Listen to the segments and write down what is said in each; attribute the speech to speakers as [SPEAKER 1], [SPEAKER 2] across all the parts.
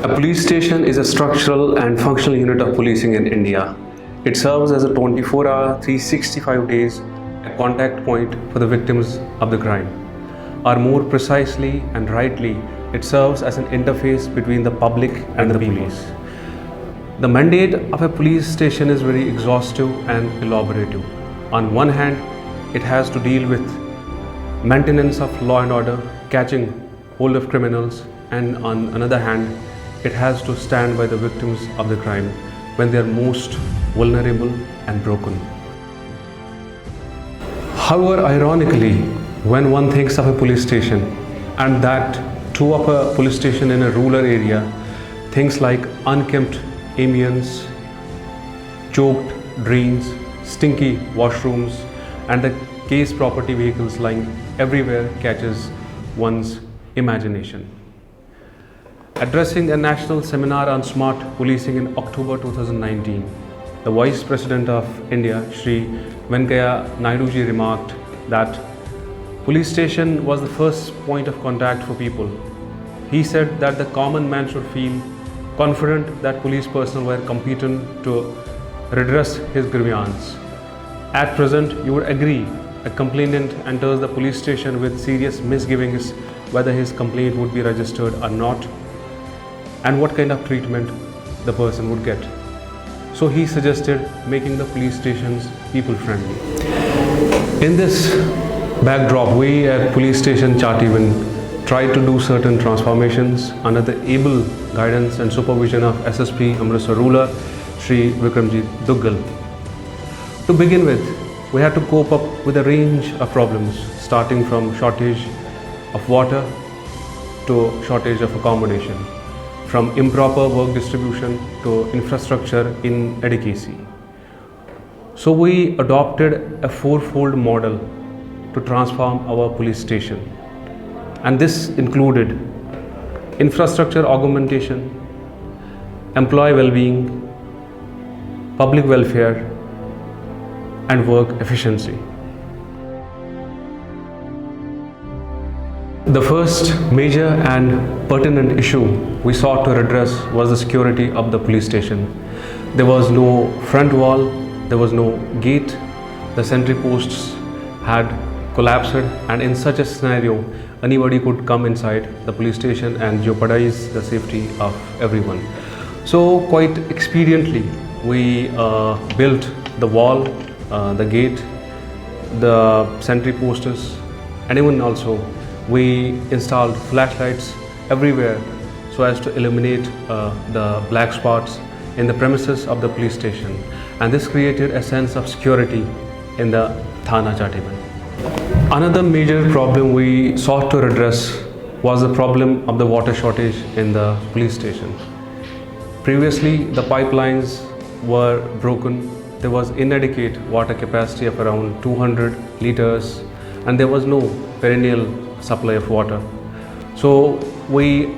[SPEAKER 1] A police station is a structural and functional unit of policing in India. It serves as a 24-hour, 365 days a contact point for the victims of the crime. Or more precisely and rightly, it serves as an interface between the public and the police. The mandate of a police station is very exhaustive and elaborative. On one hand, it has to deal with maintenance of law and order, catching hold of criminals, and on another hand, it has to stand by the victims of the crime when they are most vulnerable and broken. However, ironically, when one thinks of a police station, and that too of a police station in a rural area, things like unkempt ambience, choked drains, stinky washrooms, and the case property vehicles lying everywhere catches one's imagination. Addressing a national seminar on smart policing in October 2019, the Vice President of India, Shri Venkaiah Naidu ji, remarked that police station was the first point of contact for people. He said that the common man should feel confident that police personnel were competent to redress his grievance. At present, you would agree, a complainant enters the police station with serious misgivings whether his complaint would be registered or not, and what kind of treatment the person would get. So he suggested making the police stations people friendly. In this backdrop, we at police station Chativan tried to do certain transformations under the able guidance and supervision of SSP Amritsar ruler Shri Vikramjit Duggal. To begin with, we had to cope up with a range of problems, starting from shortage of water to shortage of accommodation, from improper work distribution to infrastructure inadequacy. So we adopted a fourfold model to transform our police station, and this included infrastructure augmentation, employee well-being, public welfare, and work efficiency. The first major and pertinent issue we sought to address was the security of the police station. There was no front wall, there was no gate, the sentry posts had collapsed, and in such a scenario, anybody could come inside the police station and jeopardize the safety of everyone. So quite expediently, we built the wall, the gate, the sentry posters, and even also we installed flashlights everywhere so as to eliminate the black spots in the premises of the police station, and this created a sense of security in the Thana Chativan. Another major problem we sought to address was the problem of the water shortage in the police station. Previously, the pipelines were broken, there was inadequate water capacity of around 200 liters, and there was no perennial supply of water. So we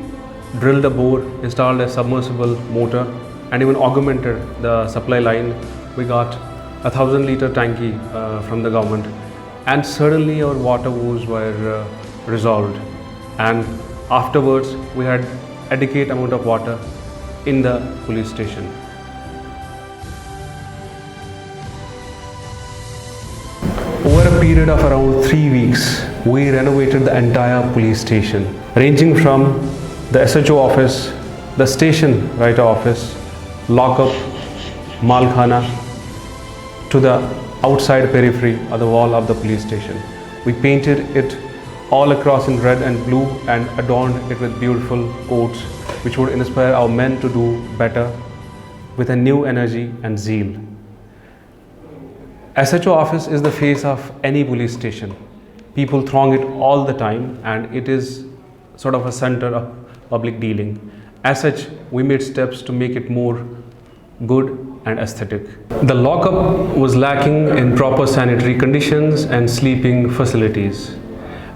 [SPEAKER 1] drilled a bore, installed a submersible motor, and even augmented the supply line. We got 1,000-liter tanky from the government, and suddenly our water woes were resolved, and afterwards we had adequate amount of water in the police station. Over a period of around 3 weeks, we renovated the entire police station, ranging from the SHO office, the station writer office, lockup, malkhana, to the outside periphery of the wall of the police station. We painted it all across in red and blue and adorned it with beautiful coats which would inspire our men to do better with a new energy and zeal. SHO office is the face of any police station. People throng it all the time, and it is sort of a center of public dealing. As such, we made steps to make it more good and aesthetic. The lockup was lacking in proper sanitary conditions and sleeping facilities,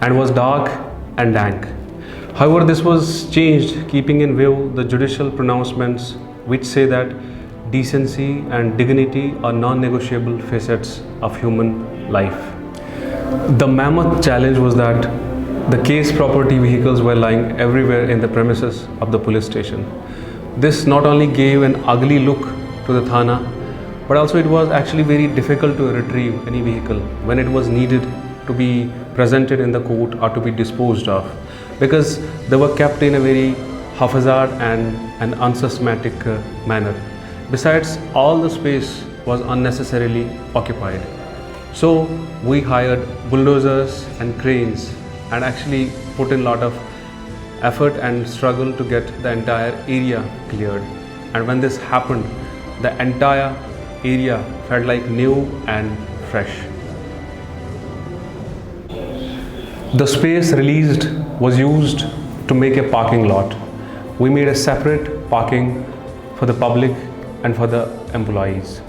[SPEAKER 1] and was dark and dank. However, this was changed keeping in view the judicial pronouncements which say that decency and dignity are non-negotiable facets of human life. The mammoth challenge was that The case property vehicles were lying everywhere in the premises of the police station. This not only gave an ugly look to the Thana, but also it was actually very difficult to retrieve any vehicle when it was needed to be presented in the court or to be disposed of, because they were kept in a very haphazard and an unsystematic manner. Besides, all the space was unnecessarily occupied. So we hired bulldozers and cranes and actually put in a lot of effort and struggle to get the entire area cleared. And when this happened, the entire area felt like new and fresh. The space released was used to make a parking lot. We made a separate parking for the public and for the employees.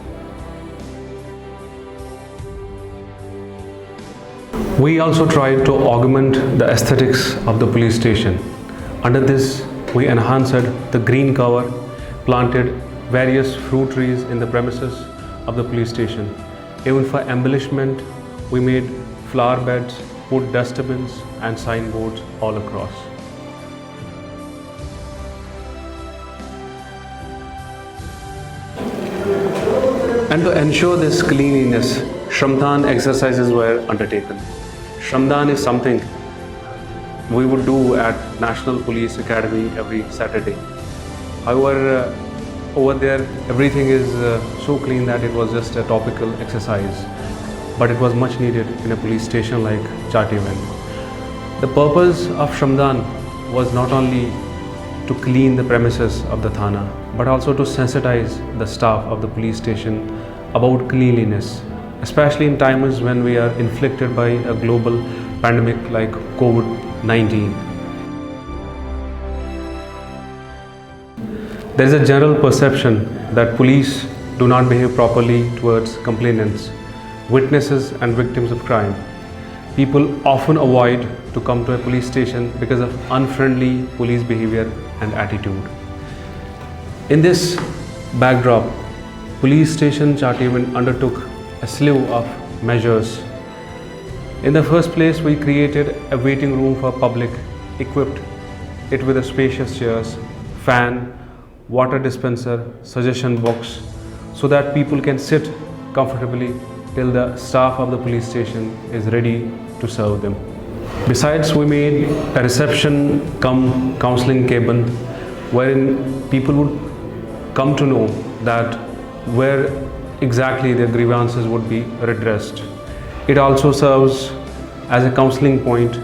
[SPEAKER 1] We also tried to augment the aesthetics of the police station. Under this, we enhanced the green cover, planted various fruit trees in the premises of the police station. Even for embellishment, we made flower beds, put dustbins and signboards all across. And to ensure this cleanliness, Shramdan exercises were undertaken. Shramdan is something we would do at National Police Academy every Saturday. However, over there everything is so clean that it was just a topical exercise, but it was much needed in a police station like Chativan. The purpose of Shramdan was not only to clean the premises of the Thana, but also to sensitize the staff of the police station about cleanliness, especially in times when we are inflicted by a global pandemic like COVID-19. There is a general perception that police do not behave properly towards complainants, witnesses and victims of crime. People often avoid to come to a police station because of unfriendly police behavior and attitude. In this backdrop, Police Station Chativan undertook a slew of measures. In the first place, we created a waiting room for public, equipped it with a spacious chairs, fan, water dispenser, suggestion box, so that people can sit comfortably till the staff of the police station is ready to serve them. Besides, we made a reception cum counseling cabin wherein people would come to know that where exactly their grievances would be redressed. It also serves as a counseling point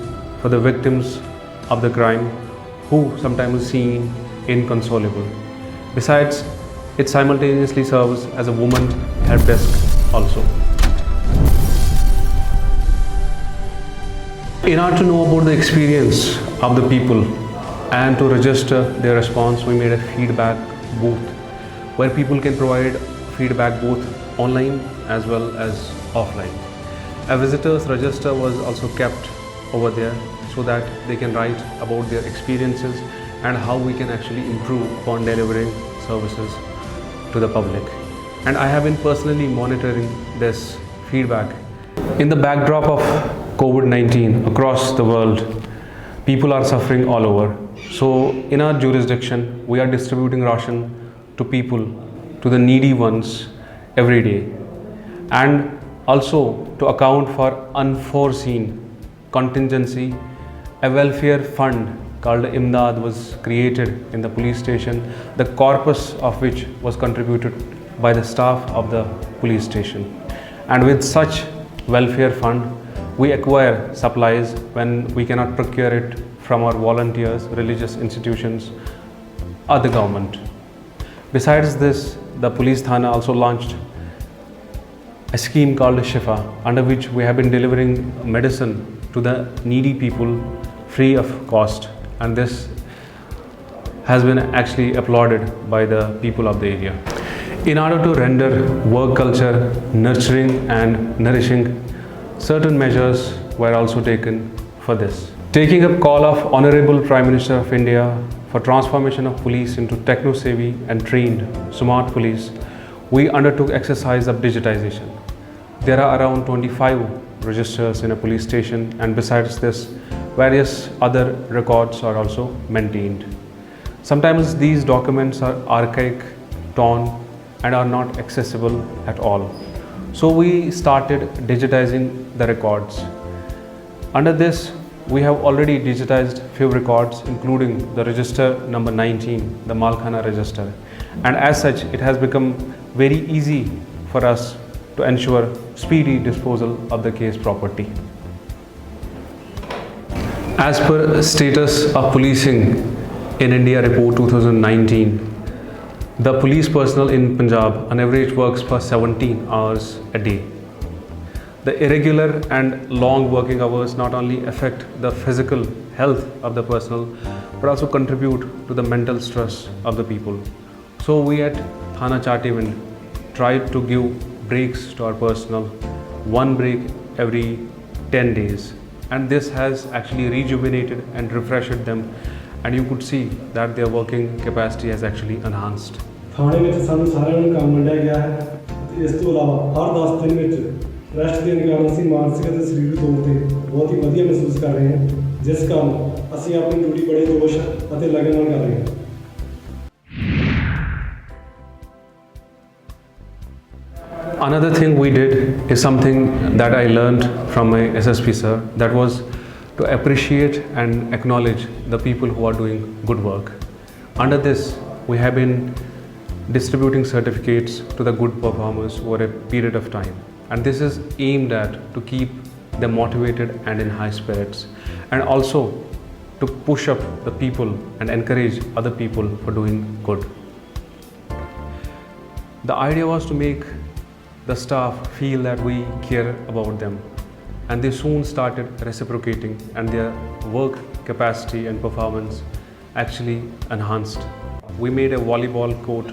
[SPEAKER 1] for the victims of the crime who sometimes seem inconsolable. Besides, it simultaneously serves as a woman help desk also. In order to know about the experience of the people and to register their response, we made a feedback booth where people can provide feedback both online as well as offline. A visitor's register was also kept over there so that they can write about their experiences and how we can actually improve upon delivering services to the public. And I have been personally monitoring this feedback. In the backdrop of COVID-19 across the world, people are suffering all over. So in our jurisdiction, we are distributing ration to people, to the needy ones every day. And also to account for unforeseen contingency, a welfare fund called Imdad was created in the police station, the corpus of which was contributed by the staff of the police station. And with such welfare fund, we acquire supplies when we cannot procure it from our volunteers, religious institutions, or the government. Besides this, the police Thana also launched a scheme called Shifa, under which we have been delivering medicine to the needy people free of cost, and this has been actually applauded by the people of the area. In order to render work culture nurturing and nourishing, certain measures were also taken for this. Taking up call of Honorable Prime Minister of India for transformation of police into techno-savvy and trained smart police, we undertook exercise of digitization. There are around 25 registers in a police station, and besides this, various other records are also maintained. Sometimes these documents are archaic, torn, and are not accessible at all. So we started digitizing the records. Under this, we have already digitized few records, including the register number 19, the Malkhana register. And as such, it has become very easy for us to ensure speedy disposal of the case property. As per status of policing in India report 2019, the police personnel in Punjab on average works for 17 hours a day. The irregular and long working hours not only affect the physical health of the personnel but also contribute to the mental stress of the people. So we at Thana Chativind tried to give breaks to our personnel, one break every 10 days. And this has actually rejuvenated and refreshed them, and you could see that their working capacity has actually enhanced.
[SPEAKER 2] थाने ਵਿੱਚ ਸਾਨੂੰ ਸਾਰਿਆਂ ਨੂੰ ਕੰਮ ਵੰਡਿਆ ਗਿਆ ਹੈ ਤੇ ਇਸ ਤੋਂ ਇਲਾਵਾ ਹਰ 10 ਦਿਨ ਵਿੱਚ ਰੈਸਟ ਦੇਣ ਕਾਰਨ ਅਸੀਂ ਮਾਨਸਿਕ ਅਤੇ ਸਰੀਰਕ ਤੌਰ ਤੇ ਬਹੁਤ ਹੀ ਵਧੀਆ ਮਹਿਸੂਸ ਕਰ ਰਹੇ ਹਾਂ, ਜਿਸ ਕਾਰਨ ਅਸੀਂ ਆਪਣੀ ਡਿਊਟੀ ਬੜੇ ਜੋਸ਼ ਅਤੇ ਲਗਨ ਨਾਲ ਕਰ ਰਹੇ ਹਾਂ।
[SPEAKER 1] Another thing we did is something that I learned from my SSP sir, that was to appreciate and acknowledge the people who are doing good work. Under this, we have been distributing certificates to the good performers over a period of time, and this is aimed at to keep them motivated and in high spirits, and also to push up the people and encourage other people for doing good. The idea was to make the staff feel that we care about them, and they soon started reciprocating, and their work capacity and performance actually enhanced. We made a volleyball court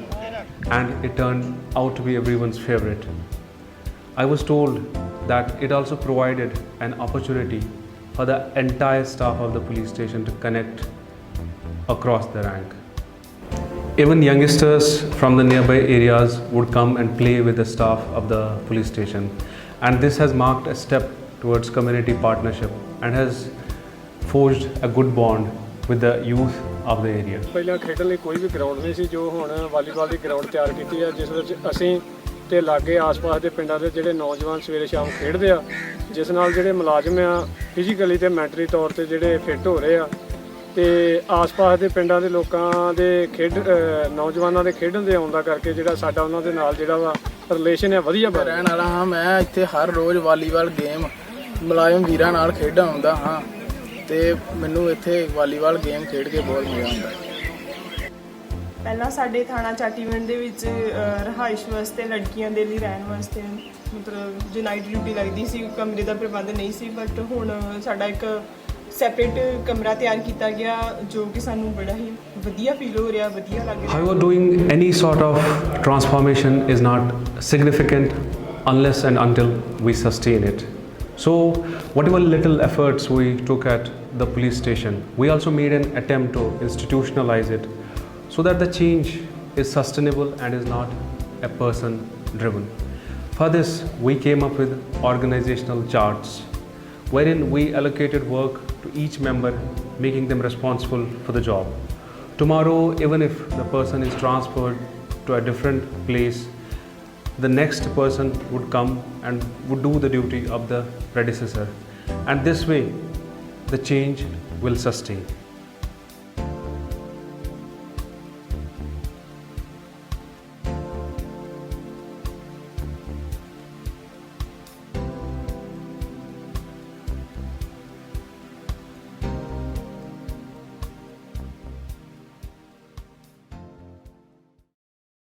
[SPEAKER 1] and it turned out to be everyone's favorite. I was told that it also provided an opportunity for the entire staff of the police station to connect across the rank. Even youngsters from the nearby areas would come and play with the staff of the police station, and this has marked a step towards community partnership and has forged a good bond with the youth of the area.
[SPEAKER 3] ਪਹਿਲਾਂ ਖੇਡਣ ਲਈ ਕੋਈ ਵੀ ground ਨਹੀਂ ਸੀ, ਜੋ ਹੁਣ volleyball ਦੀ ground ਤਿਆਰ ਕੀਤੀ ਹੈ, ਜਿਸ ਵਿੱਚ ਅਸੀਂ ਤੇ ਲਾਗੇ ਆਸ-ਪਾਸ ਦੇ ਪਿੰਡਾਂ ਦੇ ਜਿਹੜੇ ਨੌਜਵਾਨ ਸਵੇਰੇ ਸ਼ਾਮ ਖੇਡਦੇ ਆ, ਜਿਸ ਨਾਲ ਜਿਹੜੇ ਮੁਲਾਜ਼ਮ ਆ ਫਿਜ਼ੀਕਲੀ ਤੇ ਮੈਂਟਲੀ ਤੌਰ ਤੇ ਜਿਹੜੇ ਫਿੱਟ ਹੋ ਰਹੇ ਆ, ਤੇ ਆਸ-ਪਾਸ ਦੇ ਪਿੰਡਾਂ ਦੇ ਲੋਕਾਂ ਦੇ ਨੌਜਵਾਨਾਂ ਦੇ ਖੇਡਣ ਦੇ ਆਉਣ ਦਾ ਕਰਕੇ ਜਿਹੜਾ ਸਾਡਾ ਉਹਨਾਂ ਦੇ ਨਾਲ ਜਿਹੜਾ ਵਾ ਰਿਲੇਸ਼ਨ ਹੈ ਵਧੀਆ ਬਣ
[SPEAKER 4] ਰਹਿਣ ਵਾਲਾ ਹਾਂ। ਮੈਂ ਇੱਥੇ ਹਰ ਰੋਜ਼ ਵਾਲੀਬਾਲ ਗੇਮ ਮੁਲਾਜ਼ਮ ਵੀਰਾਂ ਨਾਲ ਖੇਡਣ ਆਉਂਦਾ ਹਾਂ ਤੇ ਮੈਨੂੰ ਇੱਥੇ ਵਾਲੀਬਾਲ ਗੇਮ ਖੇਡ ਕੇ ਬਹੁਤ ਮਜ਼ਾ ਆਉਂਦਾ।
[SPEAKER 5] ਪਹਿਲਾਂ ਸਾਡੇ ਥਾਣਾ ਚਾਟੀਵਿੰਡ ਦੇ ਵਿੱਚ ਰਿਹਾਇਸ਼ ਵਾਸਤੇ ਲੜਕੀਆਂ ਦੇ ਲਈ ਰਹਿਣ ਵਾਸਤੇ ਮਤਲਬ ਜੋ ਨਾਈਟ ਡਿਊਟੀ ਲੱਗਦੀ ਸੀ, ਕਮਰੇ ਦਾ ਪ੍ਰਬੰਧ ਨਹੀਂ ਸੀ, ਬਟ ਹੁਣ ਸਾਡਾ ਇੱਕ ਸੈਪਰੇਟ ਕਮਰਾ ਤਿਆਰ ਕੀਤਾ ਗਿਆ, ਜੋ ਕਿ ਸਾਨੂੰ ਬੜਾ ਹੀ ਵਧੀਆ ਫੀਲ ਹੋ ਰਿਹਾ, ਵਧੀਆ ਲੱਗ ਰਿਹਾ।
[SPEAKER 1] However, doing any sort of transformation is not significant unless and until we sustain it. So whatever little efforts we took at the police station, we also made an attempt to institutionalize it so that the change is sustainable and is not a person driven. For this, we came up with organizational charts wherein we allocated work to each member, making them responsible for the job. Tomorrow, even if the person is transferred to a different place, the next person would come and would do the duty of the predecessor, and this way the change will sustain.